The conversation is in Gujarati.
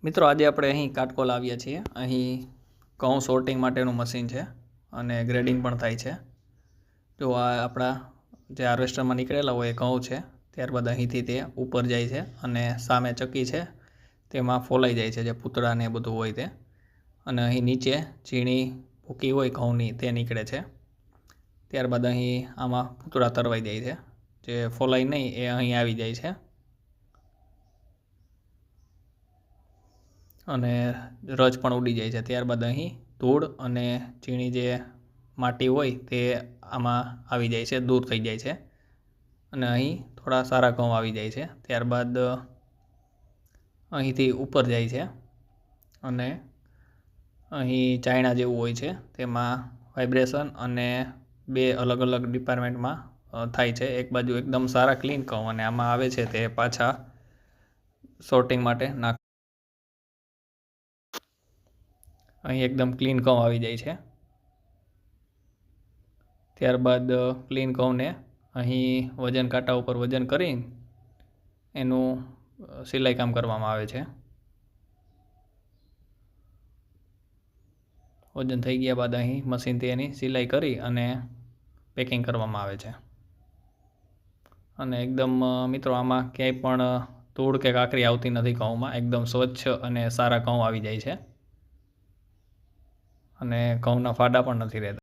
મિત્રો આજે આપણે અહીં કાટકોલ આવ્યા છીએ. અહીં ઘઉં સોર્ટિંગ માટેનું મશીન છે અને ગ્રેડિંગ પણ થાય છે. જો આ આપણા જે હાર્વેસ્ટરમાં નીકળેલા હોય એ ઘઉં છે. ત્યારબાદ અહીંથી તે ઉપર જાય છે અને સામે ચક્કી છે તેમાં ફોલાઈ જાય છે, જે પૂતળા ને બધું હોય તે. અને અહીં નીચે ઝીણી ભૂકી હોય ઘઉંની તે નીકળે છે. ત્યારબાદ અહીં આમાં પૂતળા તરવાઈ જાય છે. જે ફોલાય નહીં એ અહીં આવી જાય છે અને રજ પણ ઉડી જાય છે. ત્યારબાદ અહીં ધૂળ અને ઝીણી જે માટી હોય તે આમાં આવી જાય છે, દૂર થઈ જાય છે અને અહીં થોડા સારા ઘઉં આવી જાય છે. ત્યારબાદ અહીંથી ઉપર જાય છે અને અહીં ચાયણા જેવું હોય છે, તેમાં વાઇબ્રેશન અને બે અલગ અલગ ડિપાર્ટમેન્ટમાં થાય છે. એક બાજુ એકદમ સારા ક્લીન ઘઉં અને આમાં આવે છે તે પાછા સોર્ટિંગ માટે નાખ. અહીં એકદમ ક્લીન ઘઉં આવી જાય છે. ત્યારબાદ ક્લીન ઘઉંને અહીં વજન કાંટા ઉપર વજન કરી એનું સિલાઈ કામ કરવામાં આવે છે. વજન થઈ ગયા બાદ અહીં મશીનથી એની સિલાઈ કરી અને પેકિંગ કરવામાં આવે છે. અને એકદમ મિત્રો આમાં ક્યાંય પણ ધૂળ કે કાંકરી આવતી નથી ઘઉંમાં. એકદમ સ્વચ્છ અને સારા ઘઉં આવી જાય છે અને ઘઉંના ફાડા પણ નથી રહેતા.